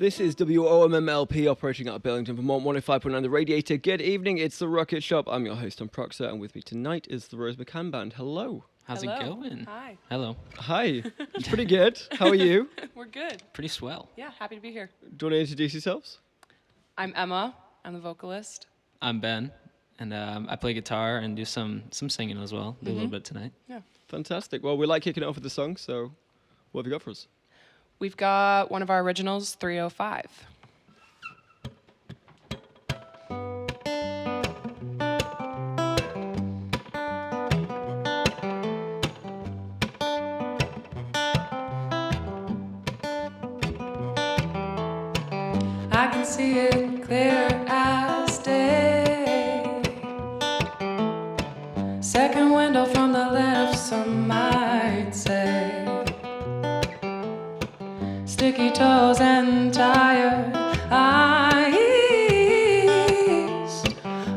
This is WOMMLP operating out of Burlington, Vermont, 105.9 The Radiator. Good evening, it's The Rocket Shop. I'm your host, Tom Proxer, and with me tonight is the Rose McCann Band. Hello. How's Hello. it going? Hi. Hello. Hi. It's pretty good. How are you? We're good. Pretty swell. Yeah, happy to be here. Do you want to introduce yourselves? I'm Emma. I'm the vocalist. I'm Ben, and I play guitar and do some singing as well. Do a little bit tonight. Yeah. Fantastic. Well, we like kicking it off with the song, so what have you got for us? We've got one of our originals, 305. I can see it clear as day. Second window from the left, some might say. Sticky toes and tired eyes.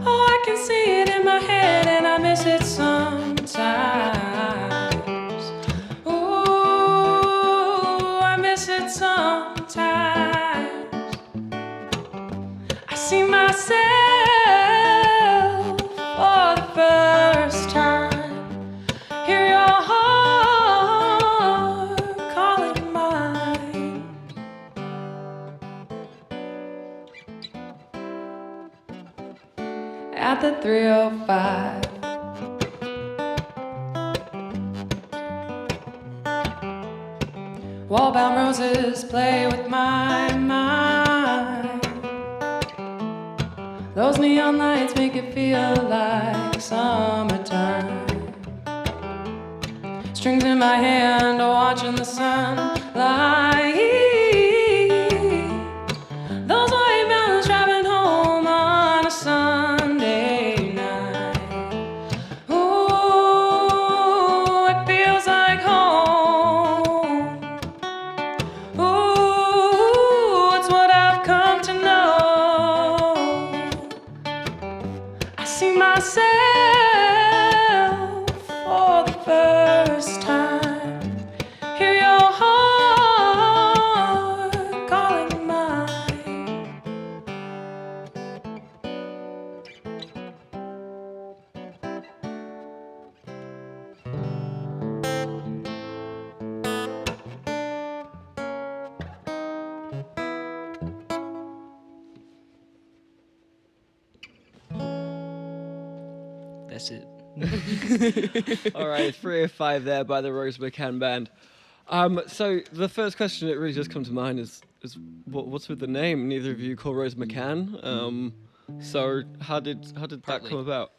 Oh, I can see it in my head and I miss it sometimes. Ooh, I miss it sometimes. I see myself for the first time. Hear your heart calling mine. At the 305. Wall-bound roses play with my mind. Those neon lights make it feel like summertime. Strings in my hand, watching the sunlight. Those white mountains driving home on a Sunday night. Ooh, it feels like home. Ooh, it's what I've come to know. I see myself for the first time. Hear your heart calling mine. That's it. All right, 305 there by the Rose McCann Band. So the first question that really just come to mind is what's with the name? Neither of you call Rose McCann. So how did that Partly. come about?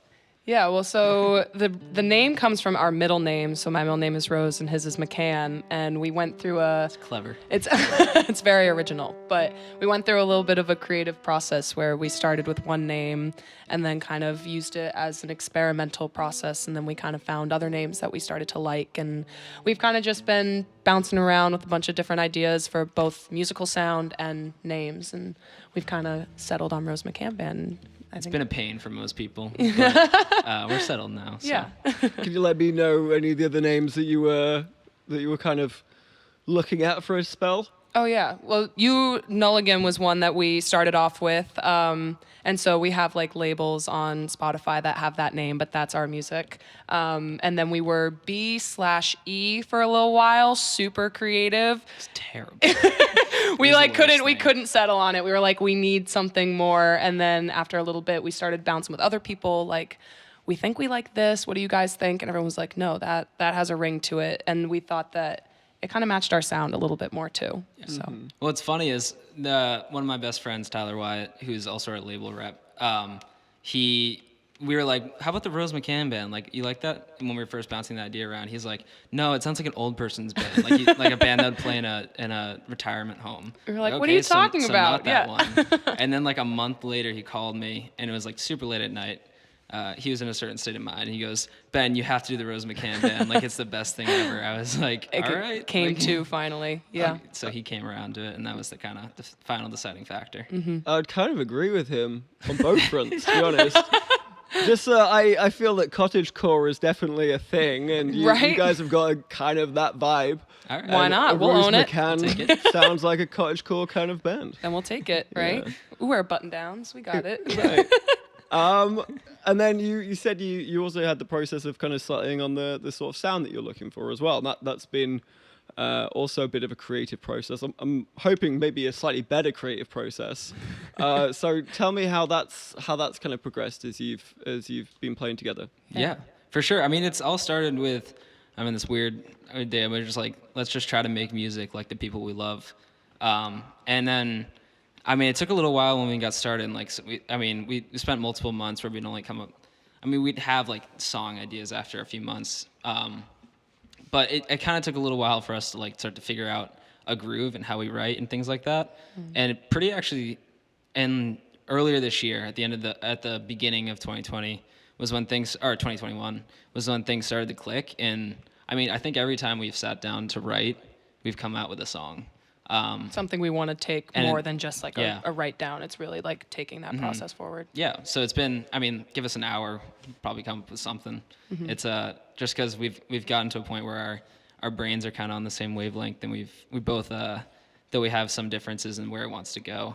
Yeah, well, so the name comes from our middle name. So my middle name is Rose and his is McCann, and we went through Clever. it's it's very original, but we went through a little bit of a creative process where we started with one name and then kind of used it as an experimental process, and then we kind of found other names that we started to like, and we've kind of just been bouncing around with a bunch of different ideas for both musical sound and names, and we've kind of settled on Rose McCann Band. It's been a pain for most people, but we're settled now. So. Yeah. Can you let me know any of the other names that you were kind of looking at for a spell? Oh, yeah. Well, Nulligan was one that we started off with. And so we have like labels on Spotify that have that name, but that's our music. And then we were B/E for a little while, super creative. It's terrible. We It's the like worst couldn't we thing. couldn't settle on it. We were like, we need something more. And then after a little bit, we started bouncing with other people like, we think we like this. What do you guys think? And everyone was like, no, that has a ring to it. And we thought that it kind of matched our sound a little bit more too. Yeah. So What's funny is one of my best friends, Tyler Wyatt, who's also our label rep. We were like, how about the Rose McCann Band? Like, you like that? And when we were first bouncing the idea around, he's like, no, it sounds like an old person's band, like a band that would play in a retirement home. We were like, what are you talking so about? Not that one. And then like a month later, he called me, and it was like super late at night. He was in a certain state of mind. He goes, Ben, you have to do the Rose McCann Band. Like, it's the best thing ever. I was like, all right. came like, to finally. Yeah. So he came around to it, and that was the final deciding factor. I would kind of agree with him on both fronts, to be honest. Just I feel that cottagecore is definitely a thing, and you Right? guys have got a kind of that vibe. All right. Why And not? We'll Rose own it. McCann sounds like a cottagecore kind of band. Then we'll take it, right? Ooh, our button downs. We got it. Right. And then you said you also had the process of kind of settling on the sort of sound that you're looking for as well. And that's been also a bit of a creative process. I'm hoping maybe a slightly better creative process. So tell me how that's kind of progressed as you've been playing together. Yeah, for sure. I mean, it's all started with, this weird idea. We're just like, let's just try to make music like the people we love. And then, it took a little while when we got started. And we spent multiple months where we'd only come up. We'd have like song ideas after a few months. But it kind of took a little while for us to like start to figure out a groove and how we write and things like that. And and earlier this year, at the beginning of 2020 was when 2021 was when things started to click. And I think every time we've sat down to write, we've come out with a song. Something we want to take more than just like yeah. a write down. It's really like taking that process forward. Yeah, so it's been, give us an hour, we'll probably come up with something. It's just because we've gotten to a point where our brains are kind of on the same wavelength, and we both, though we have some differences in where it wants to go,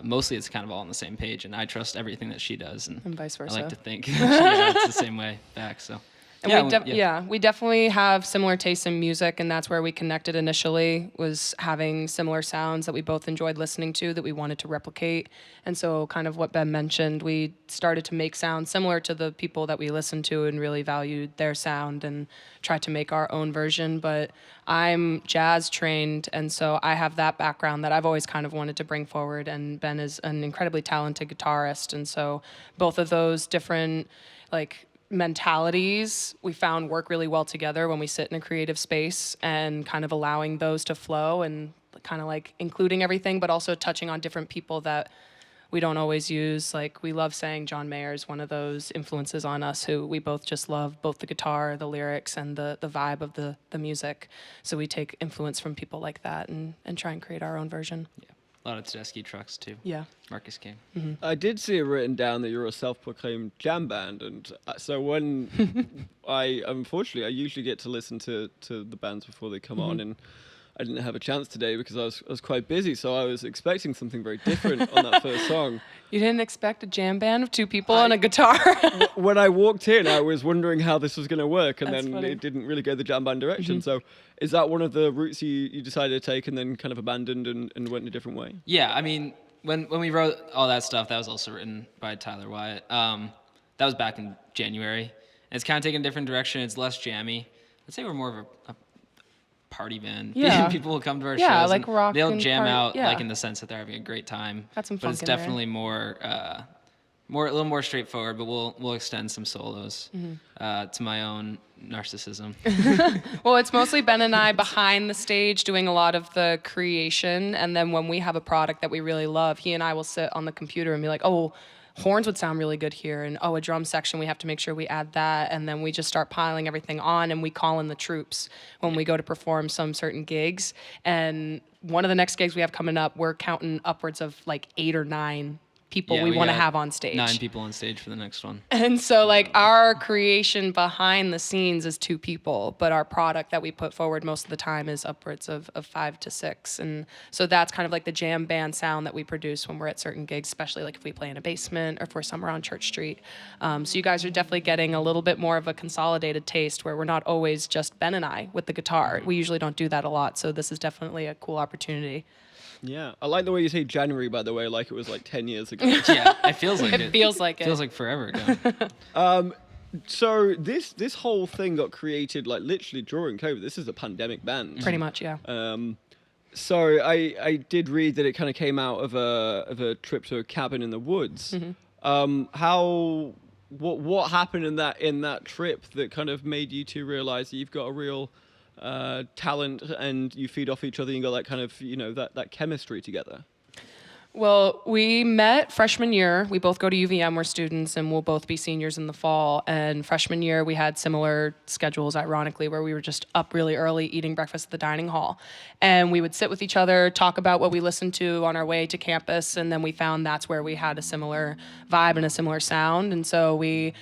mostly it's kind of all on the same page, and I trust everything that she does, and vice versa. I like to think she writes the same way back, so. And we definitely have similar tastes in music, and that's where we connected initially, was having similar sounds that we both enjoyed listening to that we wanted to replicate. And so kind of what Ben mentioned, we started to make sounds similar to the people that we listened to and really valued their sound and tried to make our own version. But I'm jazz trained, and so I have that background that I've always kind of wanted to bring forward, and Ben is an incredibly talented guitarist. And so both of those different mentalities we found work really well together when we sit in a creative space, and kind of allowing those to flow and kind of like including everything, but also touching on different people that we don't always use. Like, we love saying John Mayer is one of those influences on us, who we both just love both the guitar, the lyrics, and the vibe of the music. So we take influence from people like that and try and create our own version. Yeah. A lot of Tedeschi trucks too. Yeah. Marcus King. I did see it written down that you're a self-proclaimed jam band, and so when I usually get to listen to the bands before they come on, and I didn't have a chance today because I was quite busy, so I was expecting something very different on that first song. You didn't expect a jam band of two people on a guitar? When I walked in, I was wondering how this was going to work, and That's then funny. it didn't really go the jam band direction. So is that one of the routes you decided to take and then kind of abandoned and went in a different way? Yeah, when we wrote all that stuff, that was also written by Tyler Wyatt. That was back in January. And it's kind of taken a different direction. It's less jammy. I'd say we're more of a party band. Yeah. People will come to our Yeah, shows. like and rock they'll and jam party- out, yeah. like in the sense that they're having a great time. Got some but funk it's in there. definitely more a little more straightforward. But we'll extend some solos to my own narcissism. Well, it's mostly Ben and I behind the stage doing a lot of the creation, and then when we have a product that we really love, he and I will sit on the computer and be like, oh, horns would sound really good here, and a drum section, we have to make sure we add that, and then we just start piling everything on, and we call in the troops when we go to perform some certain gigs. And one of the next gigs we have coming up, we're counting upwards of like 8 or 9 people Yeah, we want to got have on stage. 9 people on stage for the next one. And so our creation behind the scenes is 2 people, but our product that we put forward most of the time is upwards of 5 to 6. And so that's kind of like the jam band sound that we produce when we're at certain gigs, especially like if we play in a basement or if we're somewhere on Church Street. So you guys are definitely getting a little bit more of a consolidated taste where we're not always just Ben and I with the guitar. We usually don't do that a lot. So this is definitely a cool opportunity. Yeah, I like the way you say January, by the way, like it was like 10 years ago. Yeah, it feels like it. It feels like it. Feels like forever ago. So this whole thing got created like literally during COVID. This is a pandemic band. Pretty much, yeah. So I did read that it kind of came out of a trip to a cabin in the woods. What happened in that trip that kind of made you two realize that you've got a real talent and you feed off each other and you got that kind of that chemistry together? Well, we met freshman year. We both go to UVM. We're students, and we'll both be seniors in the fall. And freshman year, we had similar schedules, ironically, where we were just up really early eating breakfast at the dining hall. And we would sit with each other, talk about what we listened to on our way to campus, and then we found that's where we had a similar vibe and a similar sound. And so we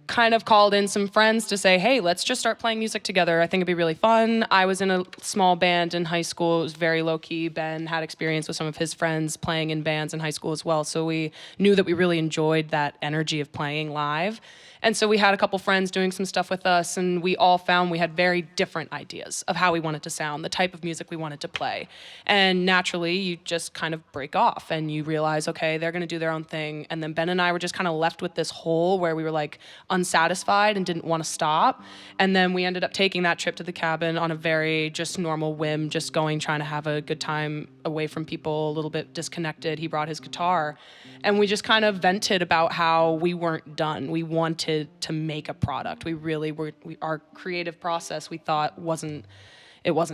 kind of called in some friends to say, hey, let's just start playing music together. I think it'd be really fun. I was in a small band in high school. It was very low key. Ben had experience with some of his friends playing in bands in high school as well. So we knew that we really enjoyed that energy of playing live. And so we had a couple friends doing some stuff with us, and we all found we had very different ideas of how we wanted to sound, the type of music we wanted to play. And naturally, you just kind of break off and you realize, okay, they're going to do their own thing. And then Ben and I were just kind of left with this hole where we were like unsatisfied and didn't want to stop. And then we ended up taking that trip to the cabin on a very just normal whim, just going, trying to have a good time away from people, a little bit disconnected. He brought his guitar. And we just kind of vented about how we weren't done. We wanted to make a product. We really were. Our creative process, we thought, wasn't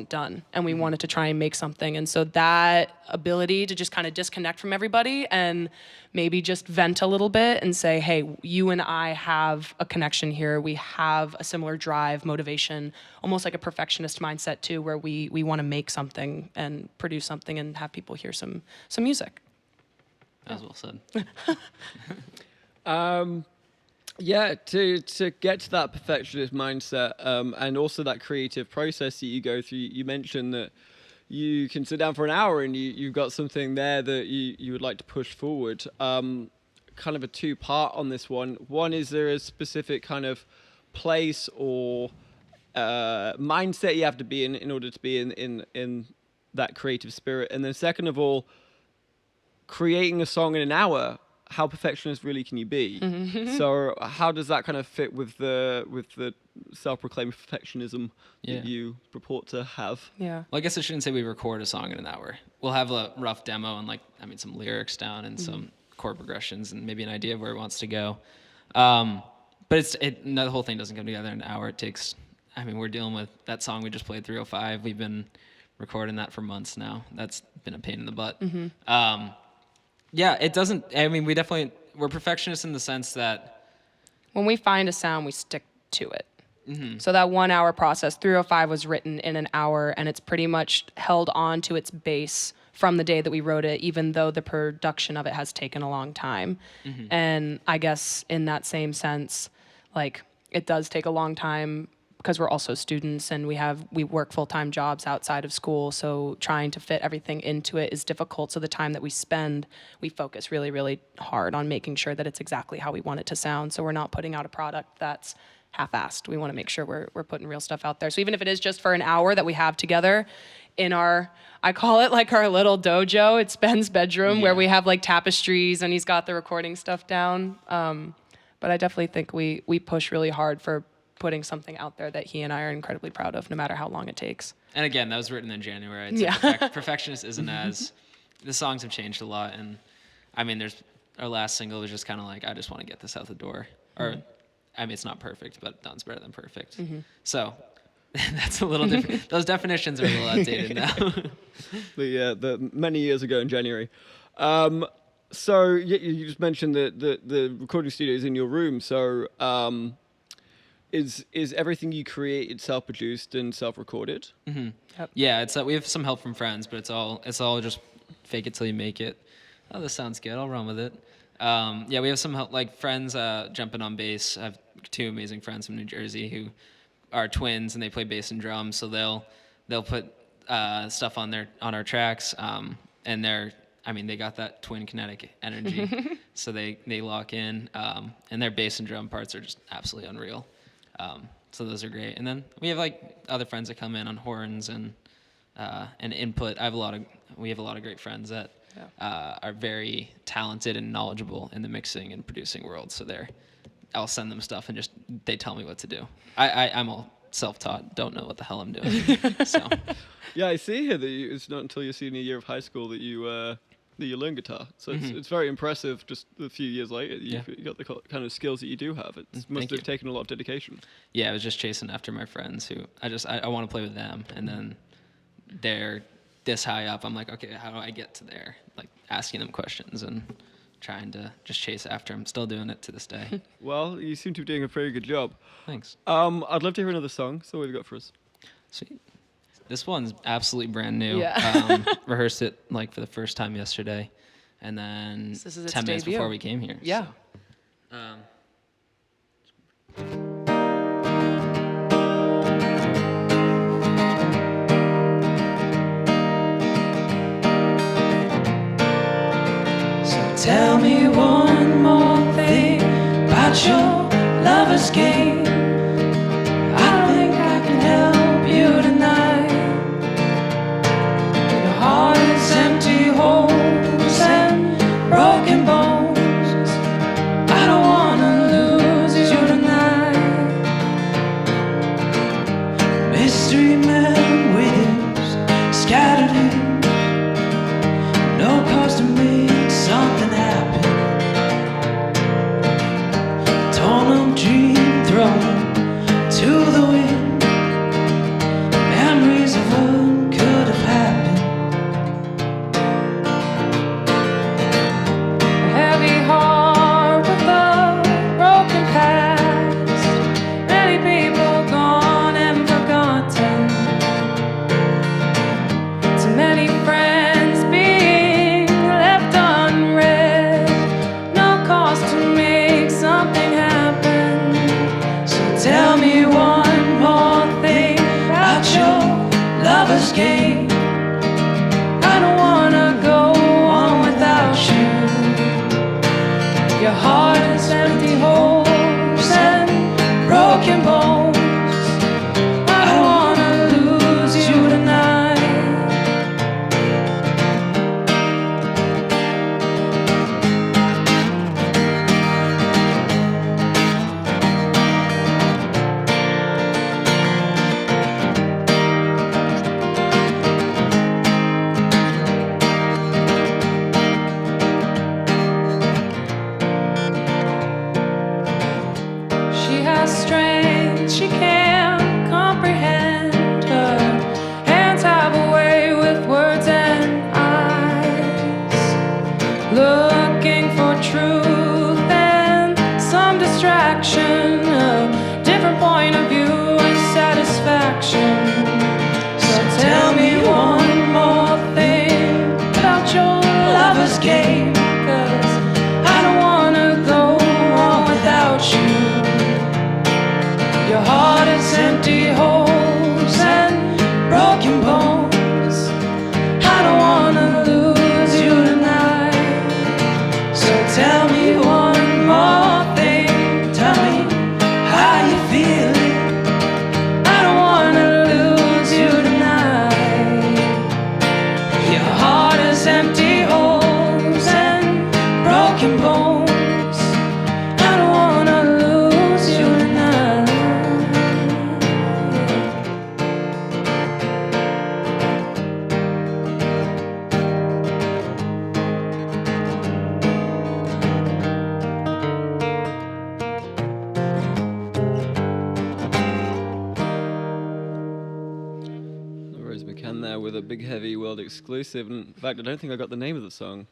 done, and we wanted to try and make something. And so that ability to just kind of disconnect from everybody and maybe just vent a little bit and say, hey, you and I have a connection here. We have a similar drive, motivation, almost like a perfectionist mindset too, where we want to make something and produce something and have people hear some music. As well said. Yeah, to get to that perfectionist mindset, and also that creative process that you go through. You mentioned that you can sit down for an hour and you've got something there that you would like to push forward. Kind of a two-part on this one. One, is there a specific kind of place or mindset you have to be in order to be in that creative spirit? And then second of all, creating a song in an hour, how perfectionist really can you be? So how does that kind of fit with the self-proclaimed perfectionism that you purport to have? Yeah. Well, I guess I shouldn't say we record a song in an hour. We'll have a rough demo and some lyrics down and some chord progressions and maybe an idea of where it wants to go. But the whole thing doesn't come together in an hour. It takes, we're dealing with that song we just played, 305. We've been recording that for months now. That's been a pain in the butt. Yeah, it doesn't, we're perfectionists in the sense that when we find a sound, we stick to it. So that 1 hour process, 305 was written in an hour, and it's pretty much held on to its base from the day that we wrote it, even though the production of it has taken a long time. And I guess in that same sense, it does take a long time because we're also students and we work full-time jobs outside of school, so trying to fit everything into it is difficult. So the time that we spend, we focus really, really hard on making sure that it's exactly how we want it to sound. So we're not putting out a product that's half-assed. We want to make sure we're putting real stuff out there. So even if it is just for an hour that we have together in I call it like our little dojo. It's Ben's bedroom where we have tapestries and he's got the recording stuff down. But I definitely think we push really hard for putting something out there that he and I are incredibly proud of, no matter how long it takes. And again, that was written in January. I'd say perfectionist isn't as, the songs have changed a lot. And there's, our last single was just kind of I just want to get this out the door. Or, it's not perfect, but done's better than perfect. So that's a little different. Those definitions are a little outdated now. the many years ago in January. So you just mentioned that the recording studio is in your room. So is everything you created self-produced and self-recorded? Yep. Yeah, we have some help from friends, but it's all just fake it till you make it. Oh, this sounds good. I'll run with it. We have some help, friends jumping on bass. I have two amazing friends from New Jersey who are twins and they play bass and drums, so they'll put stuff on our tracks, and they got that twin kinetic energy, so they lock in, and their bass and drum parts are just absolutely unreal. So those are great. And then we have other friends that come in on horns and input. We have a lot of great friends that are very talented and knowledgeable in the mixing and producing world. So I'll send them stuff and they tell me what to do. I'm all self-taught, don't know what the hell I'm doing. So yeah, I see here that it's not until your senior year of high school that you learn guitar. So it's very impressive. Just a few years later, you got the kind of skills that you do have. It must have taken a lot of dedication. Yeah, I was just chasing after my friends who I want to play with them, and then they're this high up. I'm like, okay, how do I get to there? asking them questions and trying to just chase after them. Still doing it to this day. Well, you seem to be doing a pretty good job. Thanks. I'd love to hear another song. So what have you got for us? Sweet. This one's absolutely brand new. Yeah. Rehearsed it like for the first time yesterday, and then This is its 10 minutes debut. before we came here. Yeah. So, Tell me one more thing about your lover's game. I think I can help you tonight. Your heart is empty holes and broken bones. I don't wanna lose you tonight. Mystery man with his scattered hair, no cause to make something happen. Torn up dream thrown to the wind. Memories of what could have happened. A heavy heart with a broken past. Many people gone and forgotten. Too many friends being left unread. No cause to make something happen. So tell me one more thing about your lover's game. I don't wanna go on without you. Your heart is empty holes and broken bones. I don't wanna lose you tonight. She has strength she can't comprehend. Her hands have a way with words and eyes, looking for truth and some distraction, a different point of view and satisfaction. So tell me one more thing about your lover's game, 'cause I don't wanna go on without you. Your heart is empty holes and broken bones. I don't wanna lose you tonight. So tell me one more thing. Tell me how you feeling. I don't wanna lose you tonight. Your heart is empty holes and broken bones. I don't wanna lose you tonight. Rose McCann there with a big heavy world exclusive. And in fact, I don't think I got the name of the song.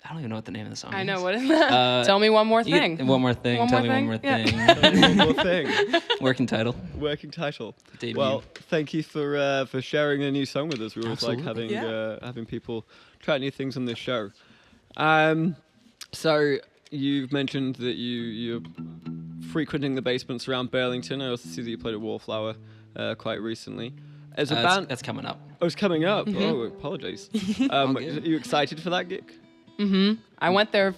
I don't even know what the name of the song is. I know. What is that? Uh, Tell me one more You- thing. One more thing. One Tell more me one more thing? thing. Yeah. One more thing. Working title. Working title. Debut. Well, thank you for sharing a new song with us. We always like Absolutely. having having people try new things on this show. So you've mentioned that you're frequenting the basements around Burlington. I also see that you played at Wallflower quite recently. As a band, That's coming up. oh, it's coming up. Oh, apologies. Are good. you excited for that gig? I went there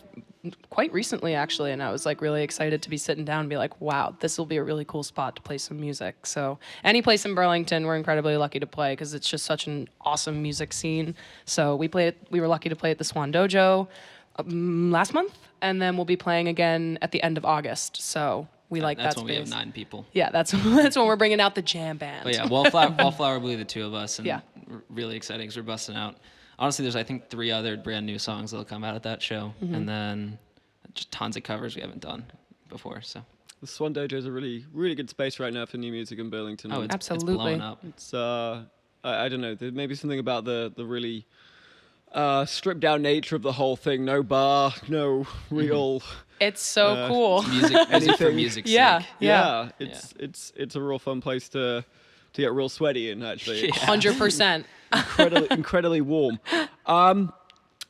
quite recently, actually, and I was like really excited to be sitting down and be like, wow, this will be a really cool spot to play some music. So any place in Burlington, we're incredibly lucky to play because it's just such an awesome music scene. So we were lucky to play at the Swan Dojo last month, and then we'll be playing again at the end of August. So we like That's that when we have space. 9 people. Yeah, that's when we're bringing out the jam band. But yeah, Wallflower will be the 2 of us, and Yeah. really exciting because we're busting out. Honestly, there's I think 3 other brand new songs that'll come out at that show, and then just tons of covers we haven't done before. So The Swan Dojo is a really, really good space right now for new music in Burlington. it's Absolutely. blowing up. It's I don't know. There may be something about the really stripped down nature of the whole thing. No bar, no real. It's so cool. Music for Anything. music's Yeah. sake. Yeah, it's a real fun place to get real sweaty in. Actually, It's 100%. incredibly warm.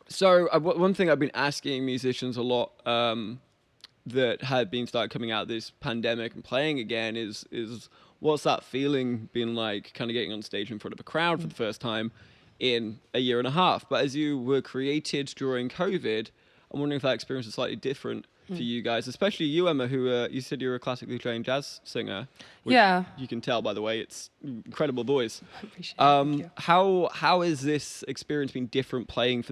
So one thing I've been asking musicians a lot that have been started coming out of this pandemic and playing again is what's that feeling being like, kind of getting on stage in front of a crowd for the first time in a year and a half. But as you were created during COVID, I'm wondering if that experience is slightly different for you guys, especially you, Emma, who you said you're a classically trained jazz singer. Which Yeah. you can tell, by the way, it's incredible voice. Appreciate it. Thank you. How is this experience been different playing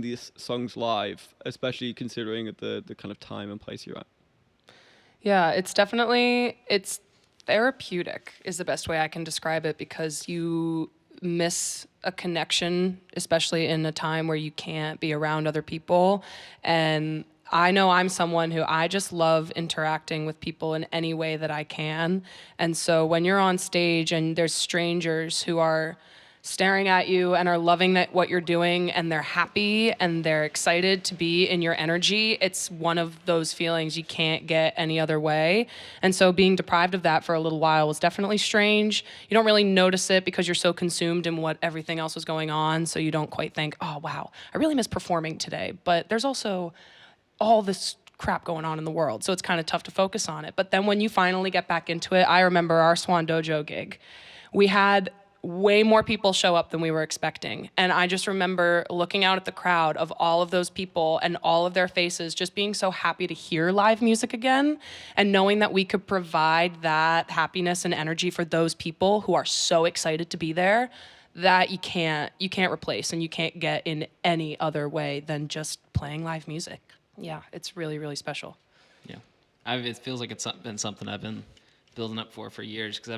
these songs live, especially considering the kind of time and place you're at? Yeah, it's therapeutic is the best way I can describe it, because you miss a connection, especially in a time where you can't be around other people. And I know I'm someone who I just love interacting with people in any way that I can. And so when you're on stage and there's strangers who are staring at you and are loving what you're doing, and they're happy and they're excited to be in your energy, it's one of those feelings you can't get any other way. And so being deprived of that for a little while was definitely strange. You don't really notice it because you're so consumed in what everything else was going on, so you don't quite think, oh wow, I really miss performing today. But there's also all this crap going on in the world, so it's kind of tough to focus on it. But then when you finally get back into it, I remember our Swan Dojo gig. We had way more people show up than we were expecting. And I just remember looking out at the crowd of all of those people and all of their faces just being so happy to hear live music again, and knowing that we could provide that happiness and energy for those people who are so excited to be there, that you can't replace, and you can't get in any other way than just playing live music. Yeah, it's really, really special. Yeah, it feels like it's been something I've been building up for years, because I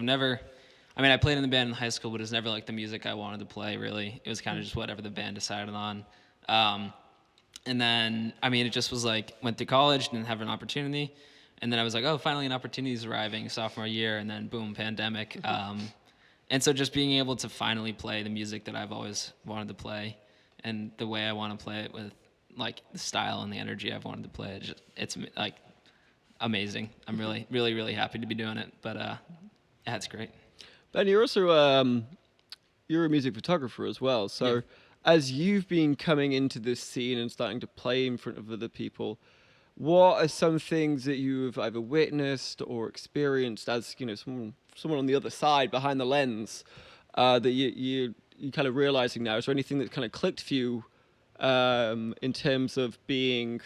played in the band in high school, but it was never like the music I wanted to play, really. It was kind of just whatever the band decided on. And then, it just was like, went to college, didn't have an opportunity. And then I was like, oh, finally an opportunity is arriving, sophomore year, and then boom, pandemic. And so just being able to finally play the music that I've always wanted to play, and the way I want to play it, with like the style and the energy I've wanted to play it, it's like amazing. I'm really, really, really happy to be doing it. But yeah, it's great. Ben, you're also you're a music photographer as well. So as you've been coming into this scene and starting to play in front of other people, what are some things that you've either witnessed or experienced as, someone on the other side behind the lens that you kind of realizing now? Is there anything that kind of clicked for you in terms of being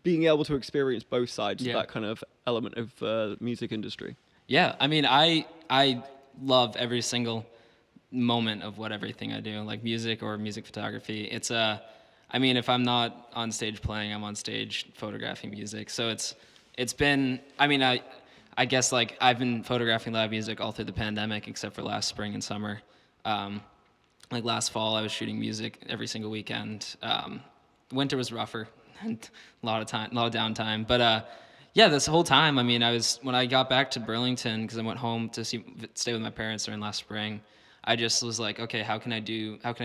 able to experience both sides of that kind of element of the music industry? Yeah, I love every single moment of everything I do, like music or music photography. It's if I'm not on stage playing, I'm on stage photographing music. So it's been, I guess like I've been photographing live music all through the pandemic, except for last spring and summer. Like last fall, I was shooting music every single weekend. Winter was rougher, and a lot of downtime. But this whole time, when I got back to Burlington, because I went home to stay with my parents during last spring, I just was like, okay, how can I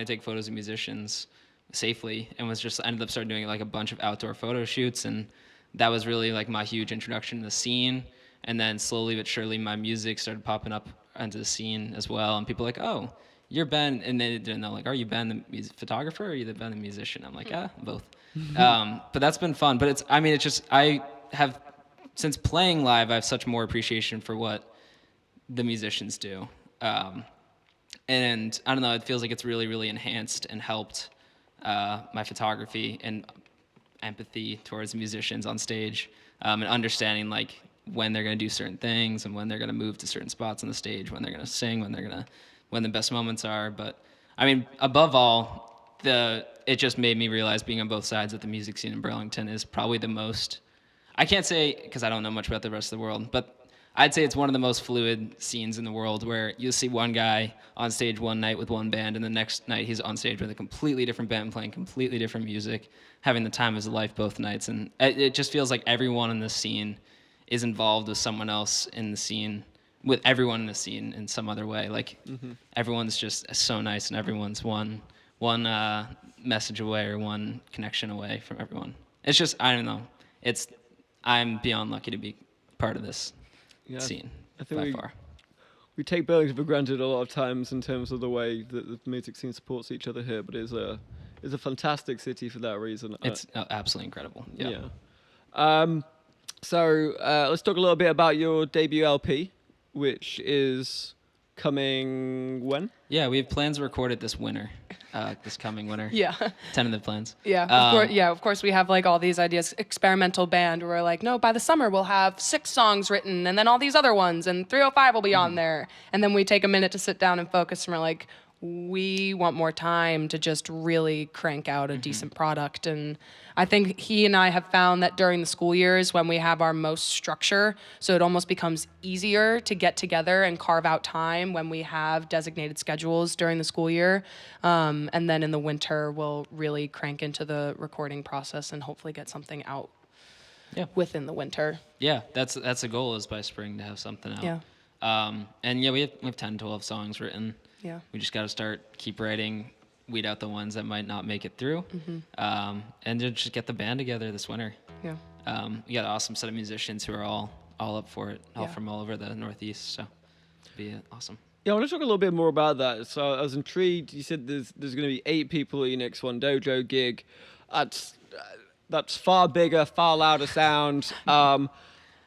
take photos of musicians safely? And ended up starting doing like a bunch of outdoor photo shoots, and that was really like my huge introduction to the scene. And then slowly but surely, my music started popping up onto the scene as well, and people were like, oh, you're Ben, and they didn't know, like, are you Ben the photographer, or are you Ben the musician? I'm like, both. But that's been fun. But I have, since playing live, I have such more appreciation for what the musicians do. And I don't know, it feels like it's really, really enhanced and helped my photography and empathy towards musicians on stage, and understanding like when they're going to do certain things, and when they're going to move to certain spots on the stage, when they're going to sing, when the best moments are. But above all, it just made me realize, being on both sides of the music scene in Burlington is probably the most, I can't say because I don't know much about the rest of the world, but I'd say it's one of the most fluid scenes in the world, where you'll see one guy on stage one night with one band, and the next night he's on stage with a completely different band playing completely different music, having the time of his life both nights. And it just feels like everyone in this scene is involved with someone else in the scene, with everyone in the scene in some other way. Like everyone's just so nice, and everyone's one message away or one connection away from everyone. It's just, I don't know. I'm beyond lucky to be part of this scene I think by far. we take Burlington for granted a lot of times in terms of the way that the music scene supports each other here, but it's a fantastic city for that reason. It's absolutely incredible. Yeah. So let's talk a little bit about your debut LP, which is coming when? Yeah, we have plans to record it this winter, this coming winter. Yeah. Tentative plans. Yeah, of course we have like all these ideas. Experimental band, where we're like, no, by the summer we'll have 6 songs written, and then all these other ones, and 305 will be on there. And then we take a minute to sit down and focus, and we're like, we want more time to just really crank out a decent product. And I think he and I have found that during the school years when we have our most structure, so it almost becomes easier to get together and carve out time when we have designated schedules during the school year. And then in the winter, we'll really crank into the recording process and hopefully get something out within the winter. Yeah, that's the goal, is by spring to have something out. Yeah. And yeah, we have 10, 12 songs written. Yeah. We just got to keep writing, weed out the ones that might not make it through, and then just get the band together this winter. Yeah. We got an awesome set of musicians who are all up for it, all Yeah. from all over the Northeast. So it'll be awesome. Yeah, I want to talk a little bit more about that. So I was intrigued. You said there's going to be 8 people at your next One Dojo gig. That's far bigger, far louder sound.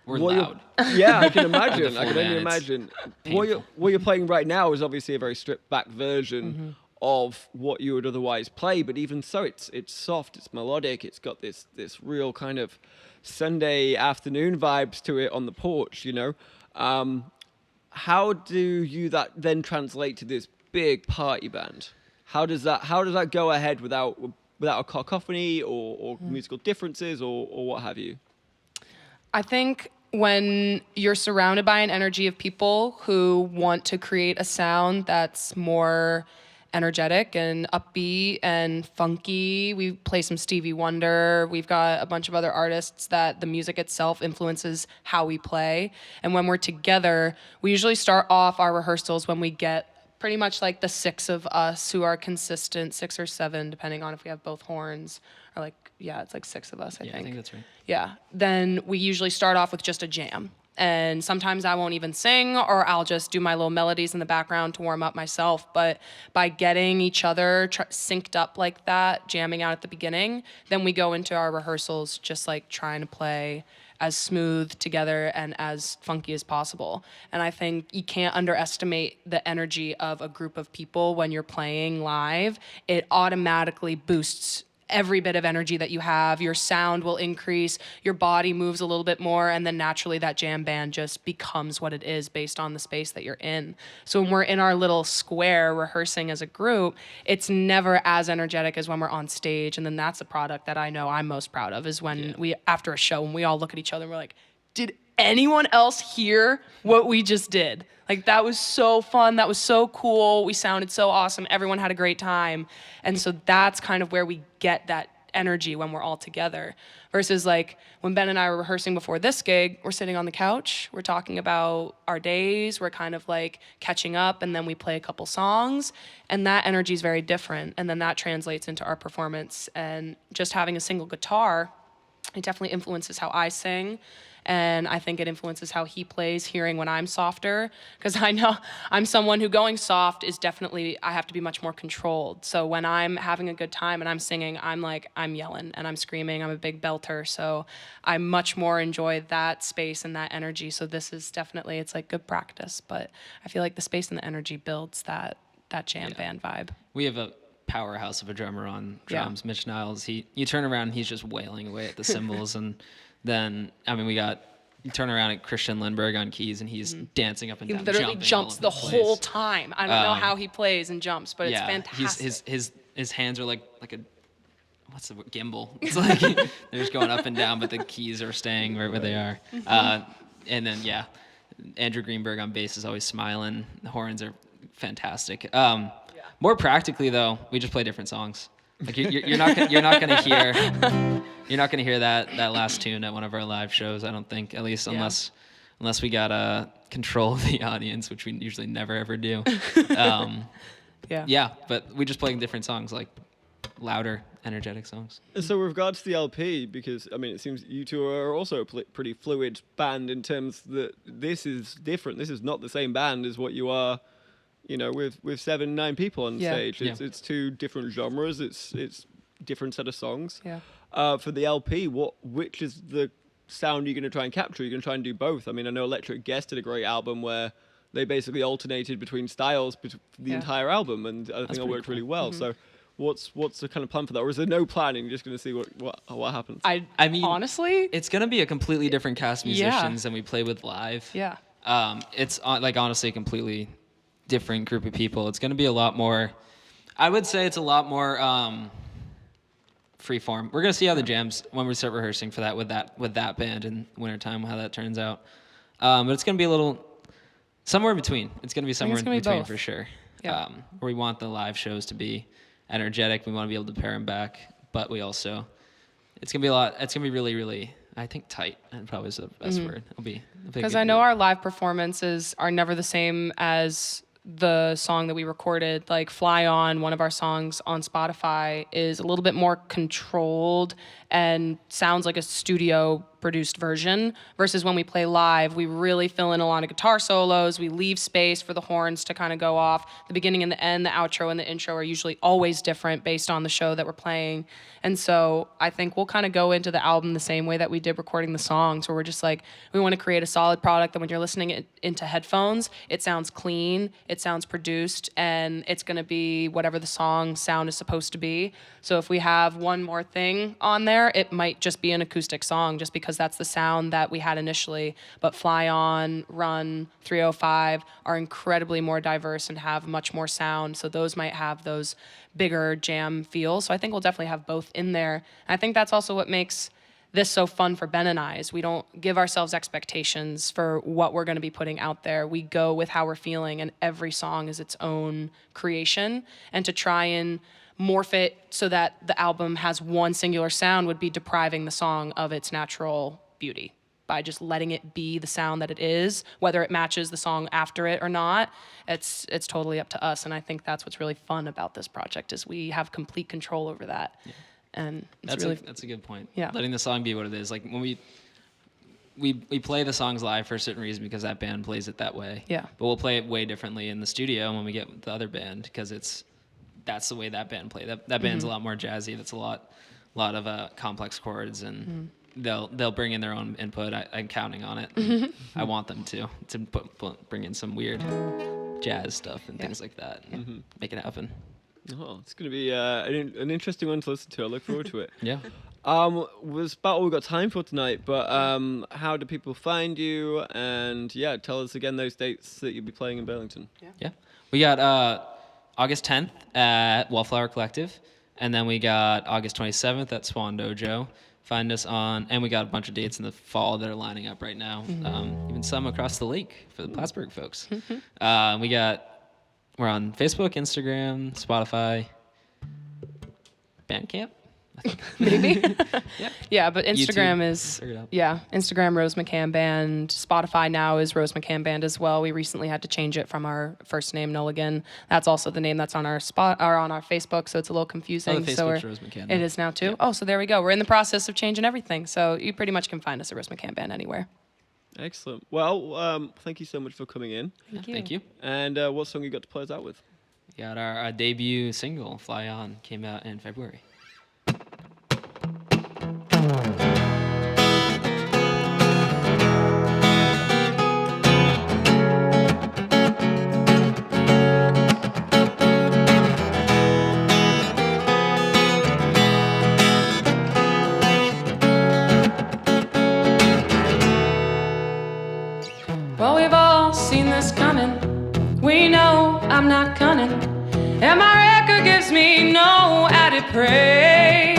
We're what loud. Yeah, I can imagine. I full can only band, it's imagine. painful. What you're playing right now is obviously a very stripped back version of what you would otherwise play. But even so, it's soft, it's melodic, it's got this real kind of Sunday afternoon vibes to it on the porch. You know, how do you that then translate to this big party band? How does that go ahead without a cacophony or musical differences or what have you? I think when you're surrounded by an energy of people who want to create a sound that's more energetic and upbeat and funky, we play some Stevie Wonder. We've got a bunch of other artists that the music itself influences how we play. And when we're together, we usually start off our rehearsals when we get pretty much like the 6 of us who are consistent, 6 or 7, depending on if we have both horns, or like, yeah, it's like 6 of us, I think. I think that's right. Yeah. Then we usually start off with just a jam. And sometimes I won't even sing, or I'll just do my little melodies in the background to warm up myself. But by getting each other synced up like that, jamming out at the beginning, then we go into our rehearsals just like trying to play as smooth together and as funky as possible. And I think you can't underestimate the energy of a group of people when you're playing live. It automatically boosts every bit of energy that you have. Your sound will increase, your body moves a little bit more, and then naturally that jam band just becomes what it is based on the space that you're in. So when we're in our little square rehearsing as a group, it's never as energetic as when we're on stage. And then that's a product that I know I'm most proud of, is when we, after a show, when we all look at each other and we're like, did anyone else hear what we just did? Like, that was so fun. That was so cool. We sounded so awesome. Everyone had a great time. And so that's kind of where we get that energy when we're all together. Versus like when Ben and I were rehearsing before this gig, we're sitting on the couch, we're talking about our days, we're kind of like catching up, and then we play a couple songs. And that energy is very different. And then that translates into our performance. And just having a single guitar, it definitely influences how I sing. And I think it influences how he plays, hearing when I'm softer. Because I know I'm someone who going soft is definitely, I have to be much more controlled. So when I'm having a good time and I'm singing, I'm yelling and I'm screaming. I'm a big belter. So I much more enjoy that space and that energy. So this is definitely, it's like good practice. But I feel like the space and the energy builds that jam band vibe. We have a powerhouse of a drummer on drums, Mitch Niles. You turn around and he's just wailing away at the cymbals. And then, I mean, you turn around at Christian Lindbergh on keys, and he's dancing up and He down, literally jumping jumps all the over place. whole time. I don't know how he plays and jumps, but it's fantastic. His hands are like a, what's the word, gimbal. It's like they're just going up and down, but the keys are staying right where they are. And then Andrew Greenberg on bass is always smiling. The horns are fantastic. More practically though, we just play different songs. Like you're not gonna hear that last tune at one of our live shows. I don't think, at least unless we got control of the audience, which we usually never ever do. But we just play different songs. Like louder, energetic songs. And so with regards to the LP, because I mean, it seems you two are also a pretty fluid band in terms that this is different. This is not the same band as what you are, you know, with 7-9 people on stage. It's two different genres. It's different set of songs. Yeah. For the LP, which is the sound you're going to try and capture? You're going to try and do both. I mean, I know Electric Guest did a great album where they basically alternated between styles the entire album, and I think it worked really well. So what's the kind of plan for that? Or is there no plan and you're just going to see what happens? I mean, honestly, it's going to be a completely different cast of musicians than we play with live. Yeah. It's like honestly a completely different group of people. It's going to be a lot more, I would say it's a lot more free form. We're going to see how the jams, when we start rehearsing for that with that band in wintertime, how that turns out. But it's going to be a little, somewhere in between. It's going to be somewhere in between both. for sure. Yeah. Where we want the live shows to be energetic. We want to be able to pare them back, but we also, it's going to be really, really, I think tight, and probably is the best word. It'll be because I know our live performances are never the same as the song that we recorded. Like Fly On, one of our songs on Spotify, is a little bit more controlled and sounds like a studio produced version, versus when we play live, we really fill in a lot of guitar solos. We leave space for the horns to kind of go off. The beginning and the end, the outro and the intro are usually always different based on the show that we're playing. And so I think we'll kind of go into the album the same way that we did recording the songs, where we're just like, we want to create a solid product that when you're listening it into headphones, it sounds clean, it sounds produced, and it's going to be whatever the song sound is supposed to be. So if we have one more thing on there, it might just be an acoustic song, just because that's the sound that we had initially. But Fly On, Run, 305 are incredibly more diverse and have much more sound. So those might have those bigger jam feels. So I think we'll definitely have both in there. And I think that's also what makes this so fun for Ben and I, is we don't give ourselves expectations for what we're going to be putting out there. We go with how we're feeling, and every song is its own creation. And to try and morph it so that the album has one singular sound would be depriving the song of its natural beauty by just letting it be the sound that it is, whether it matches the song after it or not. It's totally up to us, and I think that's what's really fun about this project, is we have complete control over that. Yeah. And that's a good point. Yeah. Letting the song be what it is. Like when we play the songs live for a certain reason, because that band plays it that way. Yeah. But we'll play it way differently in the studio when we get with the other band, because that's the way that band play. That band's a lot more jazzy. That's a lot of complex chords, and they'll bring in their own input. I'm counting on it. I want them to bring in some weird jazz stuff and things like that. And make it happen. Oh, it's going to be an interesting one to listen to. I look forward to it. Yeah. Was about all we've got time for tonight, but how do people find you? And tell us again those dates that you'll be playing in Burlington. Yeah. We got August 10th at Wallflower Collective, and then we got August 27th at Swan Dojo. Find us and we got a bunch of dates in the fall that are lining up right now. Even some across the lake for the Plattsburgh folks. We're on Facebook, Instagram, Spotify, Bandcamp. Maybe. Yeah. Yeah, but Instagram YouTube. is, Figure it out. Instagram Rose McCann Band. Spotify now is Rose McCann Band as well. We recently had to change it from our first name, Nulligan. That's also the name that's on our on our Facebook, so it's a little confusing. Oh, the Facebook's Rose McCann. It is now too. Yeah. Oh, so there we go. We're in the process of changing everything, so you pretty much can find us at Rose McCann Band anywhere. Excellent. Well, thank you so much for coming in. Thank you. And what song you got to play us out with? We got our debut single, Fly On, came out in February. Well, we've all seen this coming. We know I'm not cunning, and my record gives me no added praise.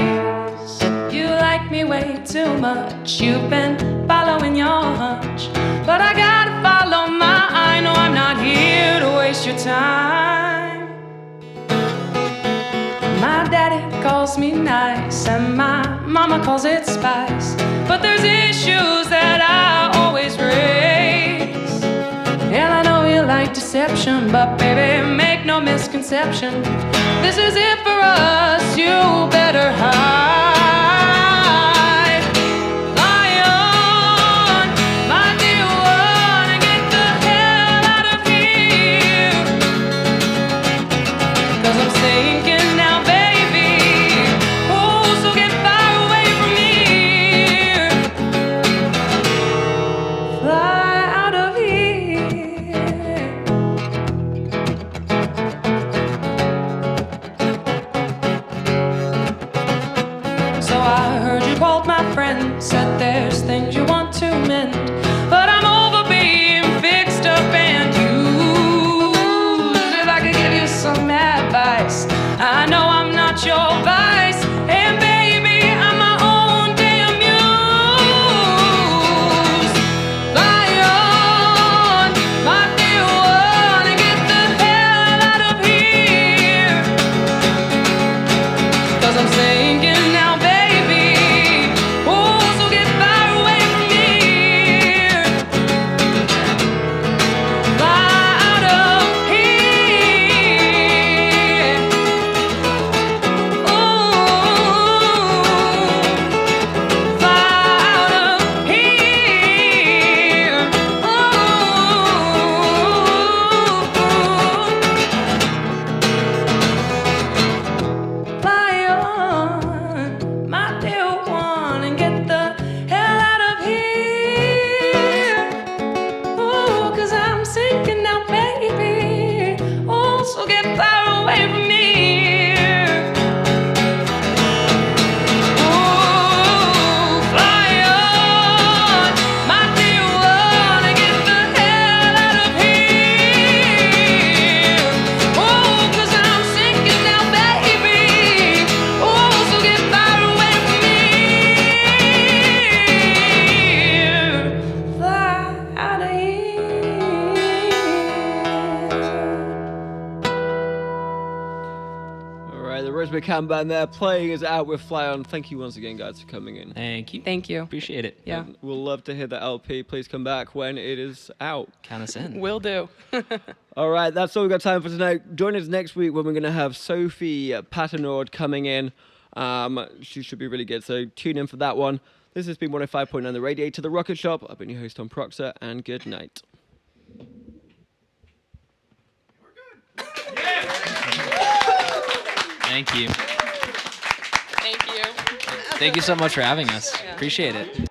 You like me way too much. You've been following your hunch, but I gotta follow mine. I know I'm not here to waste your time. My daddy calls me nice, and my mama calls it spice, but there's issues that I always raise. And I know you like deception, but baby, make no misconception. This is it for us, you better hide. Fly on, my dear one, and get the hell out of here. 'Cause I'm sinking now, baby. Oh, so get far away from here. Fly out of here. So I heard you called my friend, said there's things you want to mend, but I'm over being fixed up and used. If I could give you some advice, I know I'm not your vice, and baby, I'm my own damn muse. Fly on, my dear one, and get the hell out of here. 'Cause I'm sinking now, baby. Oh, so get far away from here. Fly out of here. Ooh, fly out of here. Fly on, my dear one, and get the hell out of here. Ooh, 'cause I'm sinking now, baby. Oh, so get far away from here. Ooh, fly on, my dear one, and get the hell out of here. Oh, 'cause I'm sinking now, baby. Oh, so get far away from here. Fly out of here. All right, the Rose McCann Band there playing us out with Fly On. Thank you once again, guys, for coming in. Thank you. Thank you. Appreciate it. Yeah, And we'll love to hear the LP. Please come back when it is out. Count us in. will do. All right, that's all we've got time for tonight. Join us next week when we're going to have Sophie Patternord coming in. She should be really good, so tune in for that one. This has been 105.9 The Radiator, The Rocket Shop. I've been your host, Tom Proxer, and good night. Thank you. Thank you. Thank you so much for having us. Appreciate it.